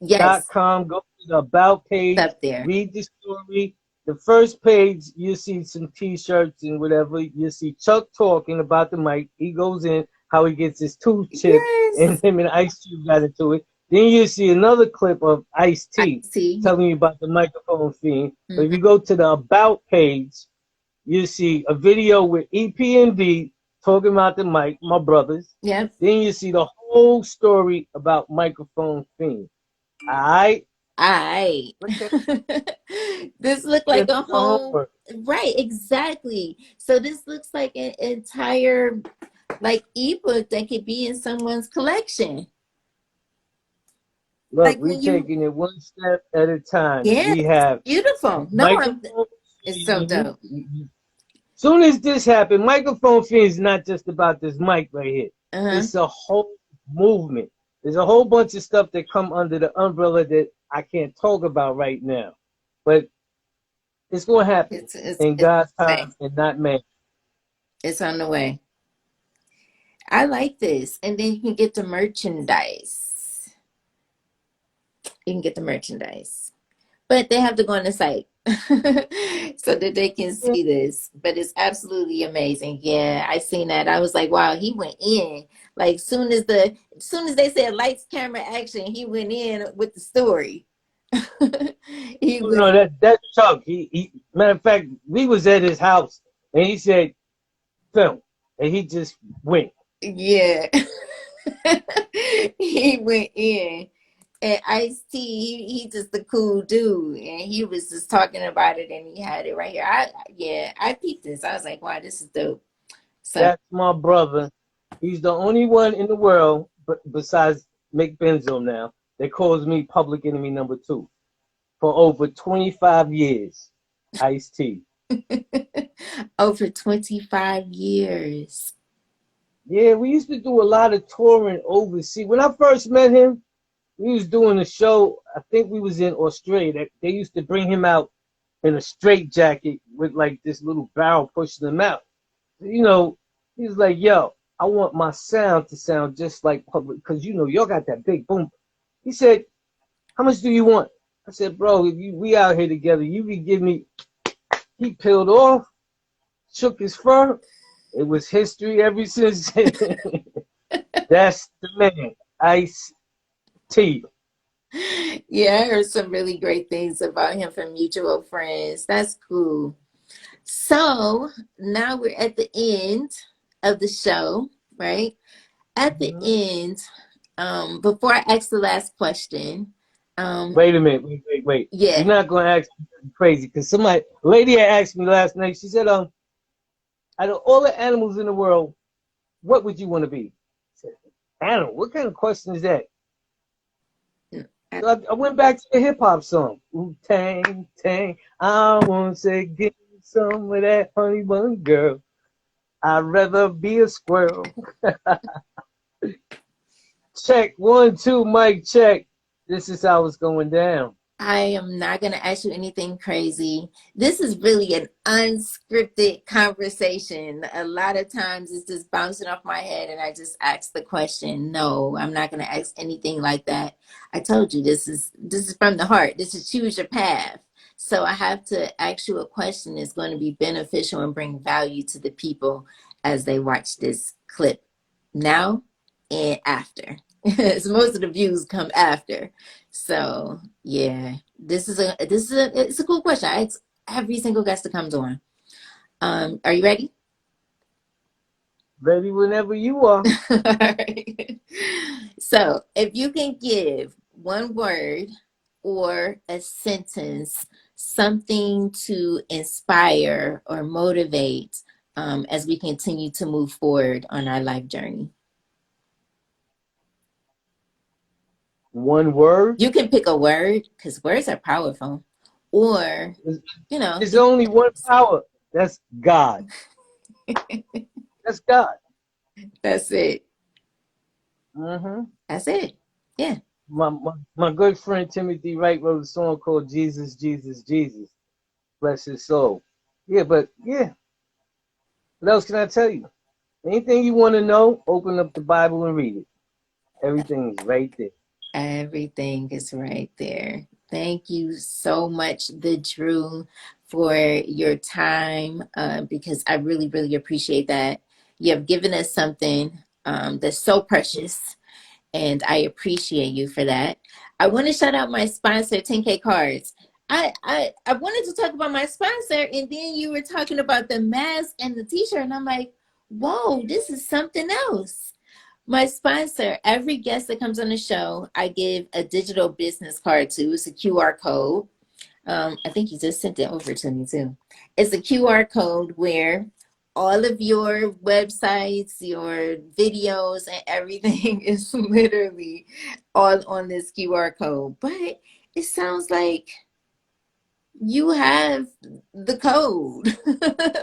Yes, microphonefiend.com. Go to the About it's page, up there. read the story. The first page, you'll see some t-shirts and whatever. You'll see Chuck talking about the mic. He goes in, how he gets his tooth chipped, and Yes. him and Ice Cube got into it. Then you see another clip of Ice I T see. telling you about the microphone fiend. But if Hmm. you go to the About page, you see a video with EPMD talking about the mic, my brothers. Yep. Then you see the whole story about microphone fiend. All right, I look at this looked you like do a your whole, homework. right, exactly. So this looks like an entire like ebook that could be in someone's collection. Look, Like we when you, taking it one step at a time. yeah, We it's have beautiful. No, microphone it's so fiend. dope. Soon as this happened, microphone fiend is not just about this mic right here. Uh-huh. It's a whole movement. There's a whole bunch of stuff that come under the umbrella that I can't talk about right now. But it's going to happen in It's God's on the way. time and not man. It's on the way. I like this. And then you can get the merchandise. You can get the merchandise. But they have to go on the site so that they can Yeah, see this. But it's absolutely amazing. Yeah, I seen that. I was like, wow, he went in. Like soon as they said lights, camera, action, he went in with the story. He you went, know that Chuck. He matter of fact, we was at his house and he said film, and he just went. yeah. He went in. And Ice T, he just a cool dude, and he was just talking about it, and he had it right here. I peeped this. I was like, wow, this is dope. So That's my brother. He's the only one in the world, besides Mick Benzo now, that calls me public enemy number two for over 25 years. Ice T. over 25 years. Yeah, we used to do a lot of touring overseas. When I first met him, we was doing a show. I think we was in Australia. They used to bring him out in a straight jacket with like this little barrel pushing him out. You know, he was like, "Yo, I want my sound to sound just like public, because y'all got that big boom." He said, "How much do you want?" I said, "Bro, if we out here together, you can give me." He peeled off, shook his fur. It was history ever since. That's the man, Ice T. Yeah, I heard some really great things about him from mutual friends. That's cool. So now we're at the end of the show, right? At the Mhm. end, before I ask the last question, Wait a minute, wait. You're yeah, not gonna ask me something crazy, because lady had asked me last night. She said, out of all the animals in the world, what would you want to be? I said, animal. What kind of question is that? I, So I went back to the hip hop song. Ooh, tang, tang. I want to say, give me some of that honey bun girl. I'd rather be a squirrel. Check. 1, 2, mic check. This is how it's going down. I am not going to ask you anything crazy. This is really an unscripted conversation. A lot of times it's just bouncing off my head and I just ask the question. No, I'm not going to ask anything like that. I told you this is from the heart. This is choose your path. So I have to ask you a question that's going to be beneficial and bring value to the people as they watch this clip now and after. So most of the views come after. So yeah, it's a cool question. I ask every single guest that comes on. Are you ready? Ready whenever you are. All right. So if you can give one word or a sentence, something to inspire or motivate as we continue to move forward on our life journey. One word. You can pick a word because words are powerful, or There's, you there's can only one power. That's God. That's God. that's it. Hmm. That's it. Yeah. My good friend Timothy Wright wrote a song called Jesus, Jesus, Jesus. Bless his soul. Yeah, but yeah, what else can I tell you? Anything you want to know, open up the Bible and read it. Everything's right there. Everything is right there. Thank you so much, the Drew, for your time because I really, really appreciate that. You have given us something that's so precious, and I appreciate you for that. I want to shout out my sponsor, 10K Cards. I wanted to talk about my sponsor, and then you were talking about the mask and the t-shirt, and I'm like, whoa, this is something else. My sponsor, every guest that comes on the show, I give a digital business card to. It's a QR code. I think you just sent it over to me too. It's a QR code where all of your websites, your videos, and everything is literally all on this QR code. But it sounds like you have the code.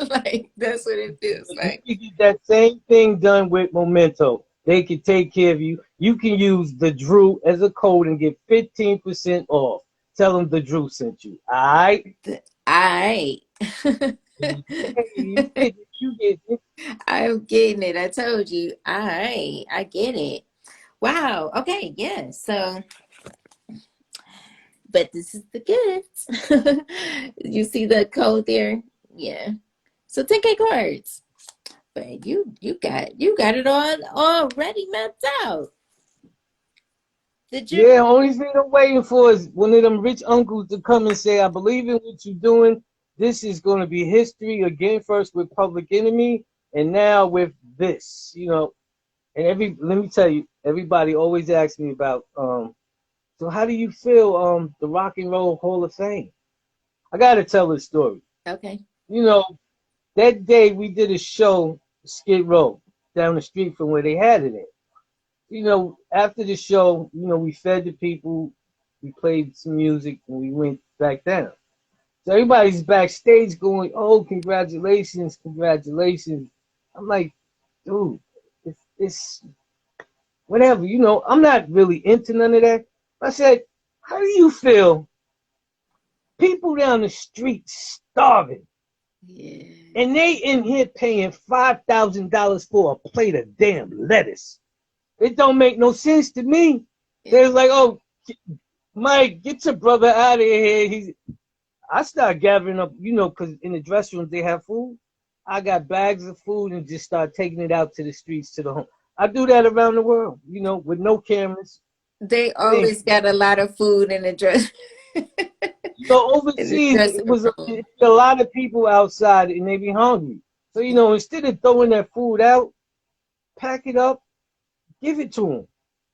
Like that's what it feels You like. can get that same thing done with Memento. They can take care of you. You can use the Drew as a code and get 15% off. Tell them the Drew sent you. All right? I You get it. You get it. I'm getting it. I told you. All right. I get it. Wow. Okay. Yeah. So, but this is the gift. You see the code there? Yeah. So 10K cards. But you got it all already mapped out. Did you? Yeah, only thing I'm waiting for is one of them rich uncles to come and say, I believe in what you're doing. This is going to be history again, first with Public Enemy, and now with this, And let me tell you, everybody always asks me about, so how do you feel, the Rock and Roll Hall of Fame? I got to tell this story. Okay. You know, that day we did a show, Skid Row, down the street from where they had it at. After the show, we fed the people, we played some music, and we went back down. So everybody's backstage going, "Oh, congratulations, congratulations!" I'm like, dude, it's whatever. I'm not really into none of that. I said, "How do you feel? People down the street starving, Yeah. and they in here paying $5,000 for a plate of damn lettuce. It don't make no sense to me." They're like, "Oh, Mike, get your brother out of here." I start gathering up, because in the dress rooms they have food. I got bags of food and just start taking it out to the streets, to the home. I do that around the world, with no cameras. They It ain't, always got a lot of food in the dress in the overseas dressing it was room. a lot of people outside and they be hungry. So, instead of throwing that food out, pack it up, give it to them.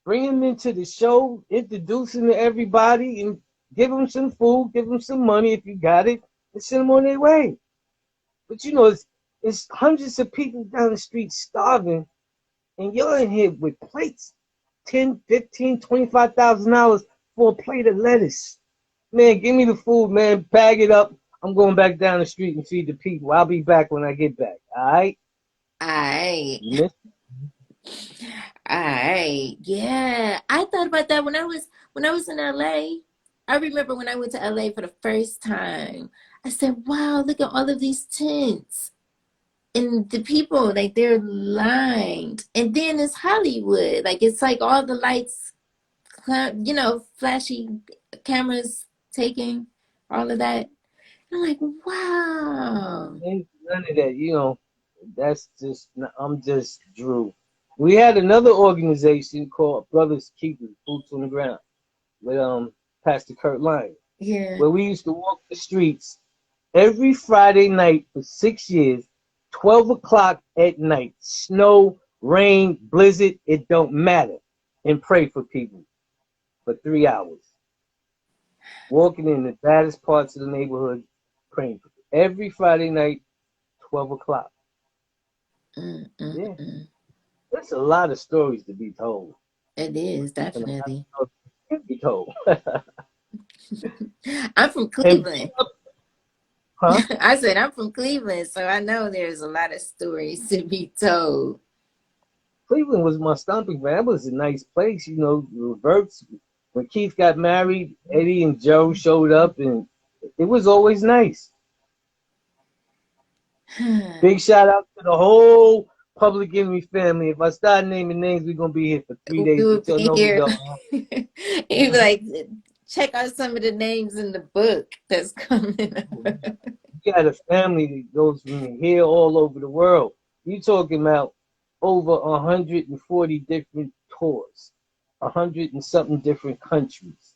Bring them into the show, introduce them to everybody, and give them some food, give them some money if you got it, and send them on their way. But it's hundreds of people down the street starving, and you're in here with plates, 10, 15, $25,000 for a plate of lettuce. Man, give me the food, man. Bag it up. I'm going back down the street and feed the people. I'll be back when I get back. All right? I You missed I yeah, I thought about that when I was in LA. I remember when I went to LA for the first time. I said, "Wow, look at all of these tents and the people like they're lined." And then it's Hollywood, like it's like all the lights, flashy cameras taking all of that. I'm like, wow. Ain't none of that. That's just, I'm just Drew. We had another organization called Brothers Keepers, Boots on the Ground, with Pastor Kurt Lyon, Yeah. where we used to walk the streets every Friday night for 6 years, 12 o'clock at night, snow, rain, blizzard, it don't matter, and pray for people. for 3 hours, walking in the baddest parts of the neighborhood, praying every Friday night, 12 o'clock. Mm, mm, Yeah, mm. there's a lot of stories to be told, It is and a lot definitely. of stories can be told. I'm from And Cleveland. huh? I said I'm from Cleveland, so I know there's a lot of stories to be told. Cleveland was my stomping ground. That was a nice place, Reverts. When Keith got married, Eddie and Joe showed up, and it was always nice. Big shout out to the whole Public Enemy family. If I start naming names, we're gonna be here for three We days, would but you'll be know who here. they are. He'd be like, check out some of the names in the book that's coming up. You got a family that goes from here all over the world. You talking about over 140 different tours, 100 and something different countries.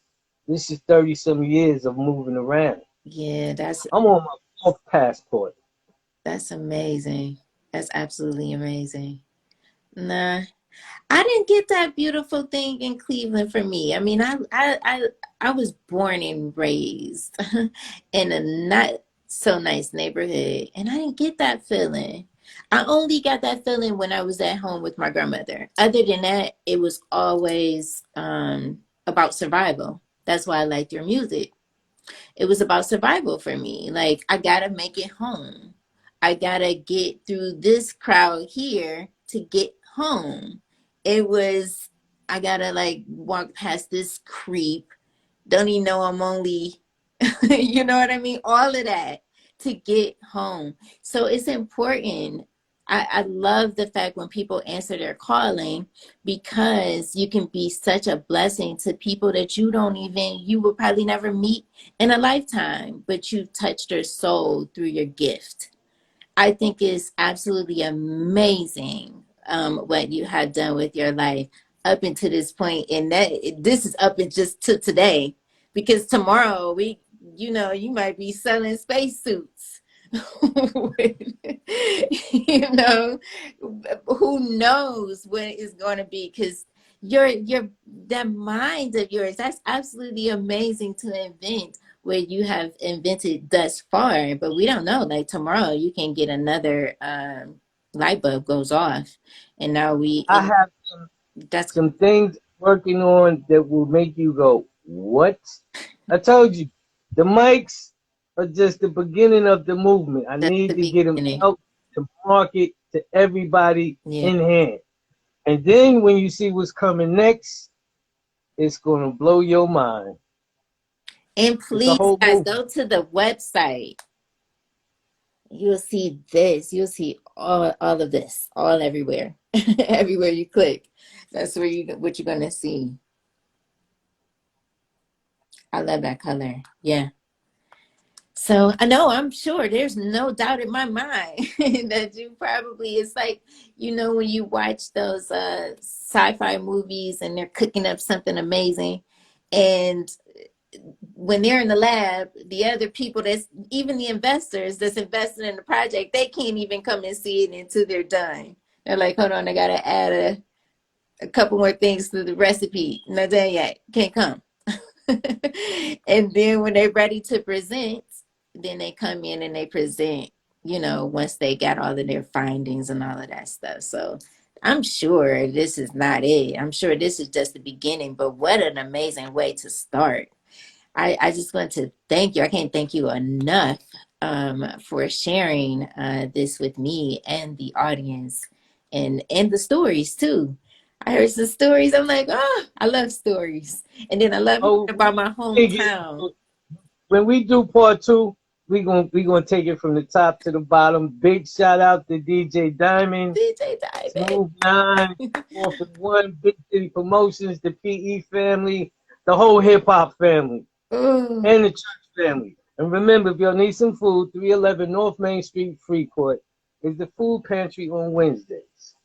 This is 30 some years of moving around. Yeah, I'm on my fourth passport. that's amazing. That's absolutely amazing. Nah, I didn't get that beautiful thing in Cleveland for me. I mean, I was born and raised in a not so nice neighborhood, and I didn't get that feeling. I only got that feeling when I was at home with my grandmother. Other than that, it was always about survival. That's why I liked your music. It was about survival for me. Like, I gotta make it home. I gotta get through this crowd here to get home. It was, I gotta like walk past this creep. Don't even know I'm only, you know what I mean? All of that to get home. So it's important. I love the fact when people answer their calling, because you can be such a blessing to people that you will probably never meet in a lifetime, but you've touched their soul through your gift. I think it's absolutely amazing, what you have done with your life up until this point, and that this is up and just to today, because tomorrow you might be selling spacesuits. you know, who knows when it's going to be? Because your that mind of yours, that's absolutely amazing to invent what you have invented thus far, but we don't know. Like tomorrow, you can get another light bulb goes off, and now I have that's some things working on that will make you go, what? I told you, the mics are just the beginning of the movement. I that's the need to get them beginning. out to market to everybody Yeah, in hand. And then when you see what's coming next, it's going to blow your mind. and It's a please, whole guys, movement. go to the website. You'll see this. You'll see all of this, all everywhere, everywhere you click. That's what you're gonna see. I love that color. Yeah. So I know, I'm sure there's no doubt in my mind that you probably, it's like, when you watch those sci-fi movies and they're cooking up something amazing, and when they're in the lab, the other people, that's even the investors that's invested in the project, they can't even come and see it until they're done. They're like, hold on, I gotta add a couple more things to the recipe. Not done yet. Can't come. And then when they're ready to present, then they come in and they present, once they got all of their findings and all of that stuff. So I'm sure this is not it. I'm sure this is just the beginning, but what an amazing way to start. I just want to thank you. I can't thank you enough, for sharing this with me and the audience, and the stories too. I heard some stories. I'm like, oh, I love stories. And then I love hearing Oh, about my hometown. when we do part two, we gonna take it from the top to the bottom. Big shout out to DJ Diamond, DJ Diamond. Smooth Nine, Fourth and One, Big City Promotions, the PE family, the whole hip hop family, Ooh, and the church family. And remember, if y'all need some food, 311 North Main Street, Freeport, is the food pantry on Wednesdays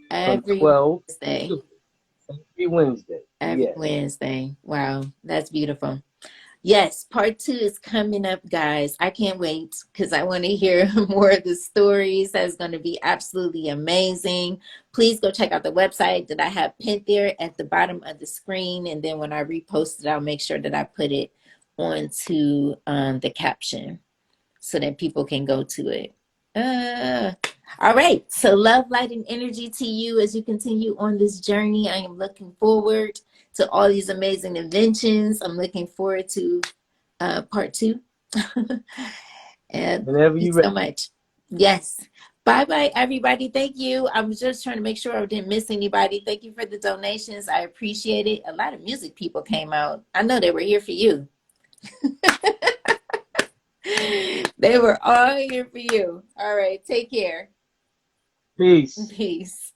from every 12 Wednesday. to every Wednesday. Every Yes. Wednesday. Wow, that's beautiful. Yes, part two is coming up, guys. I can't wait because I want to hear more of the stories. That's going to be absolutely amazing. Please go check out the website that I have pinned there at the bottom of the screen. And then when I repost it, I'll make sure that I put it onto the caption so that people can go to it. Uh, all right. So love, light, and energy to you as you continue on this journey. I am looking forward to all these amazing inventions. I'm looking forward to part two. And Whenever thank you you ready. so much. Yes. Bye bye, everybody. Thank you. I was just trying to make sure I didn't miss anybody. Thank you for the donations. I appreciate it. A lot of music people came out. I know they were here for you. They were all here for you. All right. Take care. Peace. Peace.